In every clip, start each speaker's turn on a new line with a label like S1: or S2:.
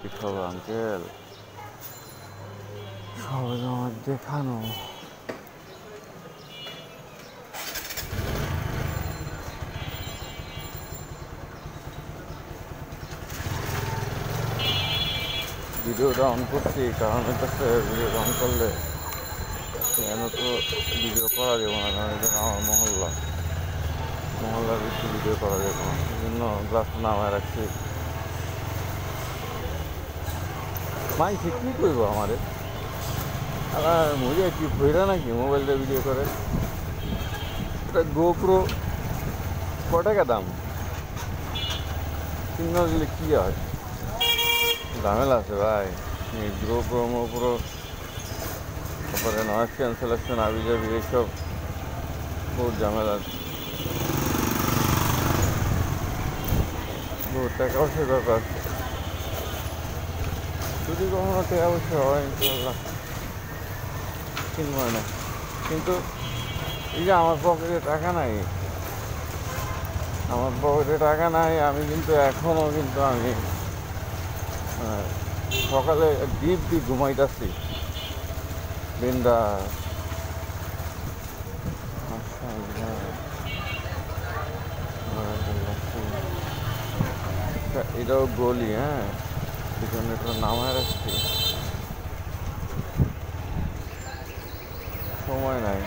S1: কি খবর আঙ্কেল? সবাই আমার দেখানো ভিডিওটা অন করছি, কারণ হচ্ছে ভিডিওটা অন করলে কেন তো ভিডিও করা যাবে না, কারণ এটা আমার মহল্লার বেশি ভিডিও করা যাবে না, সেই জন্য গ্লাস নামায় রাখছি। মাইসে কী করবো আমারে? আর মজা কি ভইরা নাকি মোবাইলটা ভিডিও করে? এটা গোপ্রো ক টাকা দাম? কিনে দিলে কী হয়? ঝামেলা আছে ভাই। গোপ্রো মোপ্রো, তারপরে নয়েজ ক্যান্সেলেশন আবি যাবি, এইসব বহুত ঝামেলা আছে, বহুত টাকা পয়সার ব্যাপার। যদি কখনো টাকা পয়সা হয় ইনশাল্লাহ কিনবো না, কিন্তু এই যে আমার পকেটে টাকা নাই, আমি কিন্তু এখনও কিন্তু আমি সকালে ডিপ ঘুমাইতেছি বিন্দাস। এটাও গলি, হ্যাঁ, পিছনে তো নামায় রাখছি, সময় নাই।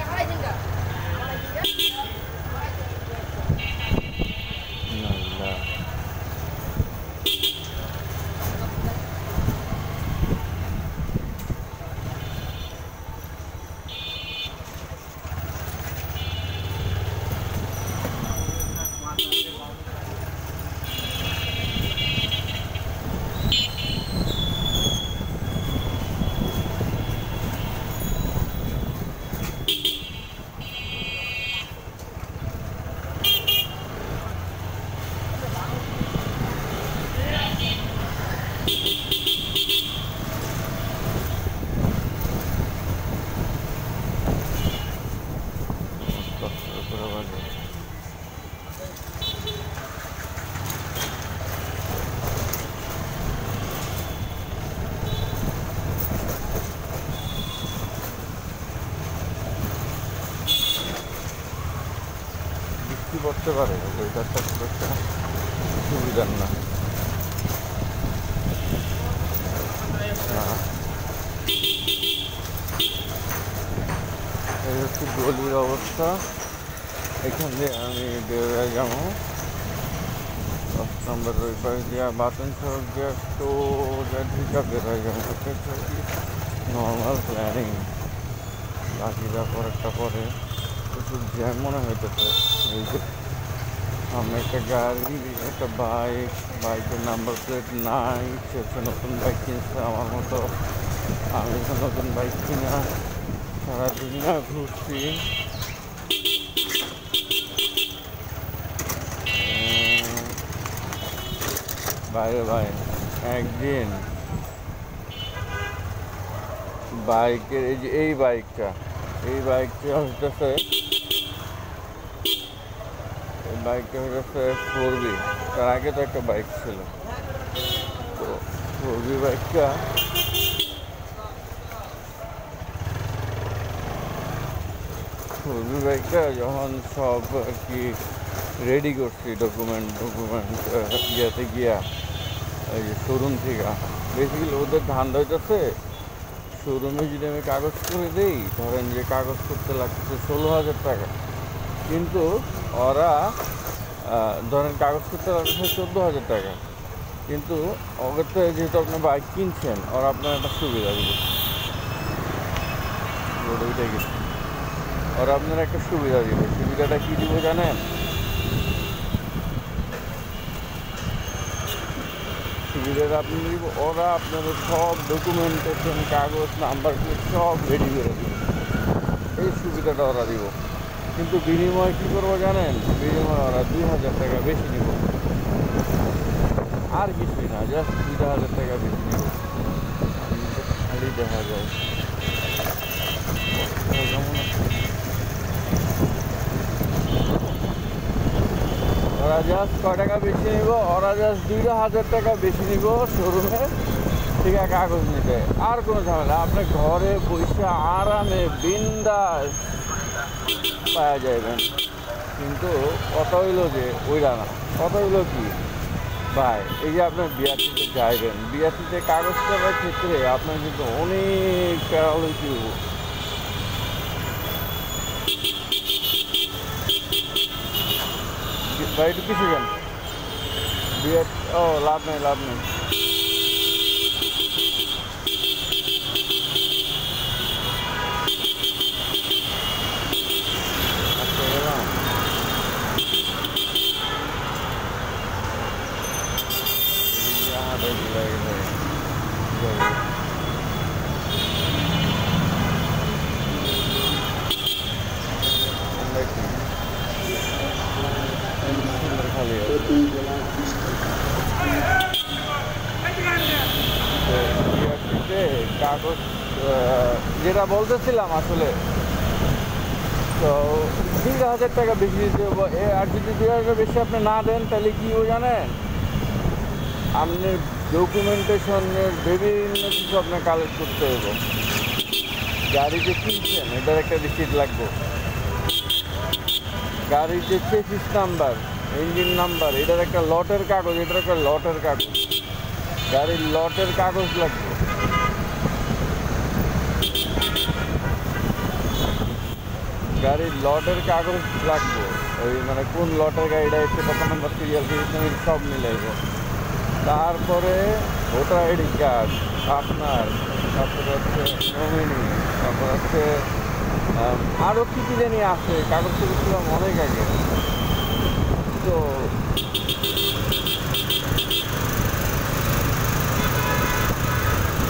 S1: বৃষ্টি পড়তে পারে, ওয়েদারটা খুব একটা সুবিধার না। এই হচ্ছে গলির অবস্থা। এখান দিয়ে আমি বেরোয় যাবো 10 নম্বর ওই পাশ দিয়া বাতন সড়ক দিয়া সোজা ঢুকা বেরোয় যাবো। নর্মাল প্ল্যানিং, বাকিটা পরেরটা পরে। প্রচুর জ্যাম মনে হইতেছে। এই যে সামনে একটা গাড়ি, একটা বাইকের নাম্বার প্লেট নাই, সে হচ্ছে নতুন বাইক কিনছে আমার মতো। আমি তো নতুন বাইক কিনা সারাদিন না ঘুরছি। বাইরে ভাই একদিন বাইকের এই বাইকটা হইতেছে, এই বাইকটা হইতেছে 4B। তার আগে তো একটা বাইক ছিল, তো 4B বাইকটা যখন সব আর কি রেডি করছি, ডকুমেন্ট ইয়েতে গিয়া এই যে শোরুম থেকে, বেসিক্যালি ওদের ধান্দা হইতেছে শোরুমে যদি আমি কাগজ করে দিই, ধরেন যে কাগজ করতে লাগতেছে 16,000 টাকা, কিন্তু ওরা ধরেন কাগজ করতে লাগতেছে 14,000 টাকা, কিন্তু ওদের তো যেহেতু আপনি বাইক কিনছেন, ওরা আপনার একটা সুবিধা দিবে। ওরা আপনার একটা সুবিধা দিবে। সুবিধাটা কী দিব জানেন? সুবিধাটা আপনি দিব, ওরা আপনাদের সব ডকুমেন্টেশন, কাগজ, নাম্বার প্লেট সব রেডি করে দেবে। এই সুবিধাটা ওরা দিব, কিন্তু বিনিময় কী করবো জানেন? বিনিময় ওরা 2,000 টাকা বেশি নিব, আর কিছুই না, জাস্ট 2,000 টাকা বেশি নিব। খালি দেখা যায় কেমন আছে। ওরা জাস্ট কয় টাকা বেশি নিব, ওরা জাস্ট 2,000 টাকা বেশি নিব শোরুমে, ঠিক আছে, কাগজ নিতে। আর কোনো ঝামেলা, আপনি ঘরে বসে আরামে বিন্দাস পাওয়া যাবেন। কিন্তু কথা হইলো যে ওইটা না, কথা হইলো কি ভাই, এই যে আপনার বিআরটিতে যাইবেন, বিআরটিতে কাগজ করার ক্ষেত্রে আপনার কিন্তু অনেক প্যারালজি ভাই। একটু কিছু যান বিআর, ও লাভ নেই, লাভ নেই। আচ্ছা গেলাম, খালি কাগজ যেটা বলতেছিলাম আসলে, তো 2,000 টাকা বেশি দিতে হবে। আর যদি 2,000 বেশি আপনি না দেন তাহলে কী জানেন, আপনার ডকুমেন্টেশনের বিভিন্ন কিছু আপনার কালেক্ট করতে হবে। গাড়ি যে কিনছেন এটার একটা রিসিট লাগবে, গাড়ির যে চেসিস নাম্বার, ইঞ্জিন নাম্বার, এটার একটা লটের কাগজ, এটার একটা লটের কাগজ, গাড়ির লটের কাগজ লাগবে। গাড়ির লটের কাগজ লাগবে, ওই মানে কোন লটের গাড়িটা এসে কত নম্বর সিরিয়াল সব মিলাইব। তারপরে ভোটার আইডি কার্ড আপনার, তারপরে হচ্ছে নমিনি, তারপর হচ্ছে আরও কী কী জানি আছে, কাগজ ছিলাম অনেক আগে। তো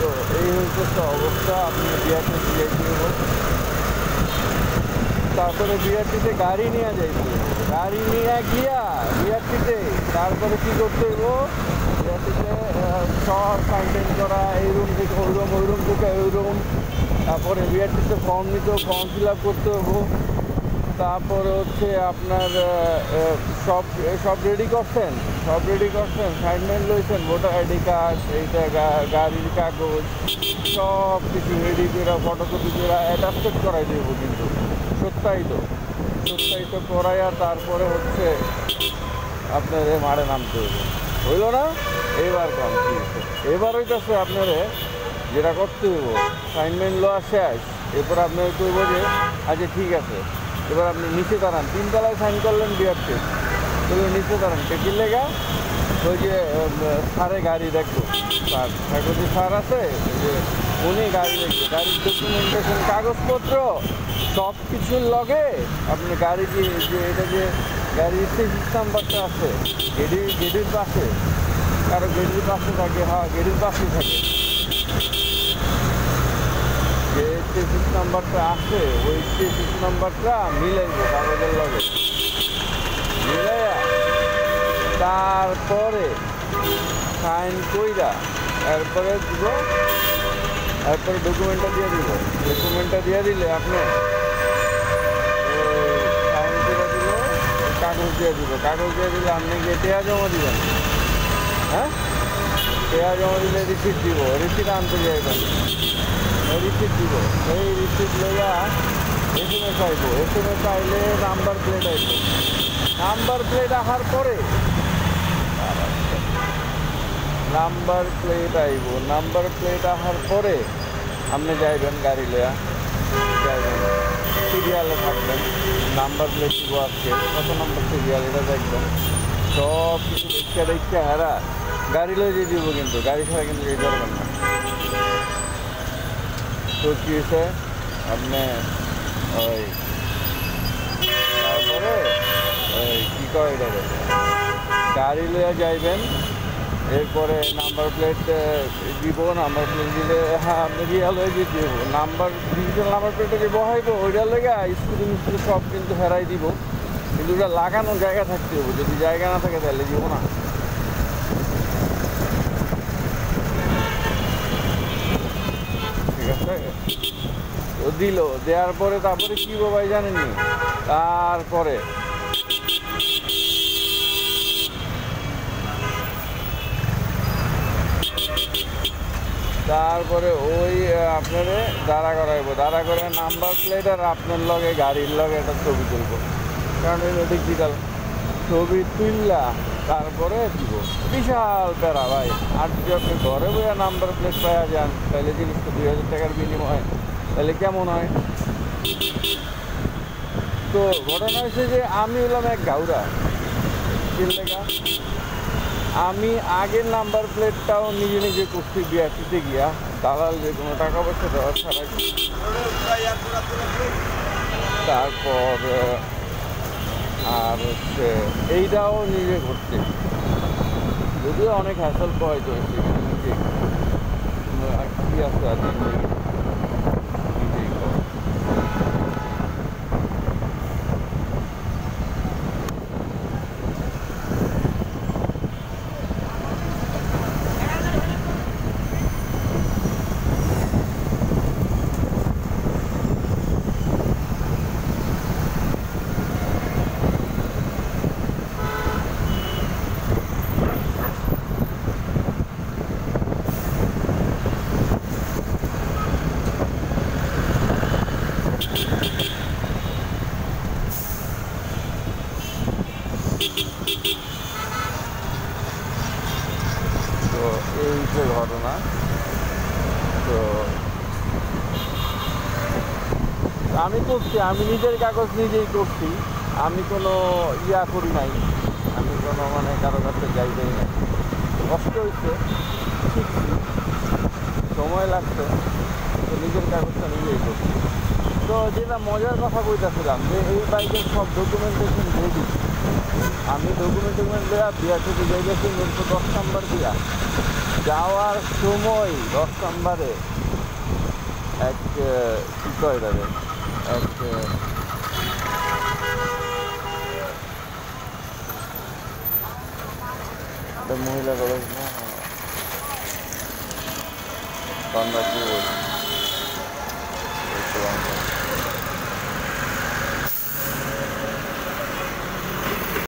S1: তো এই হচ্ছে অবস্থা, আপনি বিআরটি দিয়ে তারপরে বিআরটিতে গাড়ি নিয়ে যাইব, গাড়ি নিয়ে গিয়া বিআরটিতে তারপরে কী করতে হইব, বিআরটিতে সব সাইন করা, এই রুম থেকে ওই রুম, ওই রুম থেকে ওই রুম, তারপরে বিআরটিতে ফর্ম নিতে, ফর্ম ফিল আপ করতে হবো। তারপরে হচ্ছে আপনার সব রেডি করছেন, সাইনমেন্ট লইছেন, ভোটার আইডি কার্ড, এইটা গাড়ির কাগজ, সব কিছু রেডি করে ফটোকপি করে অ্যাটাস্টেড করাই দেব। কিন্তু সত্যায়িত করাইয়া তারপরে হচ্ছে আপনার মাঠে নামতে হইব। হইল না? এইবার কম কি এবার হইতেছে আপনারে যেটা করতে হইব, সাইনমেন্ট লওয়া শেষ, এরপর আপনার কইব যে আচ্ছা ঠিক আছে, এবার আপনি নিচে দাঁড়ান, 3 তলায় সাইন করলেন বিআরটি, তাহলে নিচে দাঁড়ান, টেকির লেগা ওই যে সারে গাড়ি দেখবো, যে স্যার আছে যে উনি গাড়ি দেখবে, গাড়ির ডকুমেন্টেশন কাগজপত্র সব কিছুর লগে আপনি গাড়ি যে এটা যে গাড়ির চেসিস নাম্বারটা আছে, গেটের পাশে, কারো গেটের পাশে থাকে, হ্যাঁ গেটের পাশে থাকে, যে চেসিস নাম্বারটা আছে ওই চেসিস নাম্বারটা মিলাইব কাগজের লগে, মিলাইয়া তারপরে সাইন কইরা এরপরে দিব, এরপরে ডকুমেন্টটা দিয়ে দিলে আপনি সাইন করে দিল, কাগজ দিয়ে দিলে আপনি গিয়ে টেয়া জমা দিবেন। হ্যাঁ, টেয়া জমা দিলে রিসিট দিব, রিসিট আনতে যাইবেন, রিসিট দিব, সেই রিসিট লইয়া SMS আইব, SMS আইলে নাম্বার প্লেট আইব, নাম্বার প্লেট আসার পরে নাম্বার প্লেট আসার পরে আপনি যাইবেন গাড়ি লইয়া, যাইবেন সিরিয়ালে থাকবেন, নাম্বার প্লেট দিব, আজকে কত নম্বর সিরিয়াল এটা দেখবেন, সব কিছু দেখতে হারা গাড়ি লয়ে দিয়ে দিব, কিন্তু গাড়ি ছাড়া কিন্তু যেতে পারবেন না। তো কী হয়েছে আপনি ওই তারপরে ওই কী কয় এটা গাড়ি লইয়া যাইবেন, এরপরে নাম্বার প্লেট দিব, নাম্বার প্লেট দিলে হ্যাঁ আপনি রিয়াল হয়ে দিয়ে দিব, ডিজিটাল নাম্বার প্লেটটা যে বহাইব ওইটার লেগে স্কুটি সব কিন্তু হেরাই দিব, কিন্তু ওটা লাগানোর জায়গা থাকতে হবে, যদি জায়গা না থাকে তাহলে দিব না। ঠিক আছে, তো দিল, দেওয়ার পরে তারপরে কী ভাই জানেননি, তারপরে তারপরে ওই আপনারে দাঁড়া করাইবো, দাঁড়া করে নাম্বার প্লেট আর আপনার লগে গাড়ির লগে একটা ছবি তুলবো, কারণ এটা ডিজিটাল ছবি তুললা তারপরে দিব। বিশাল প্যারা ভাই। আর যদি আপনি ঘরে বইয়া নাম্বার প্লেট পাওয়া যান তাহলে জিনিসটা 2000 টাকার বিনিময়, তাহলে কেমন হয়? তো ঘটনা হয়েছে যে আমি হলাম এক গাউরা লেখা। আমি আগের নাম্বার প্লেটটাও নিজে নিজে করছি বিআরটিতে গিয়া, দালাল যে কোনো টাকা পয়সা দেওয়া ছাড়াই। তারপর আর হচ্ছে এইটাও নিজে করছি, যদিও অনেক হ্যাসল পাওয়াইতে হয়েছে নিজে। কি আছে আর নিজেই তো এই যে ঘটনা। তো আমি করছি, আমি নিজের কাগজ নিজেই করছি, আমি কোনো ইয়া করি নাই, আমি কোনো মানে কারো কাছে যাই নাই। কষ্ট হয়েছে, শিখছি, সময় লাগছে, তো নিজের কাগজটা নিজেই করছি। তো যেটা মজার কথা কইতেছিলাম যে এই বাইকের সব ডকুমেন্টেশন রেডি। আমি ডকুমেন্টেশন দেওয়া বিআরটিতে যাই গেছি মূলত 10 নম্বর দিয়া। যাওয়ার সময় 10 নম্বরে এক কী কয় এটাকে, এক মহিলা কলেজ না, বাংলা কি বলছি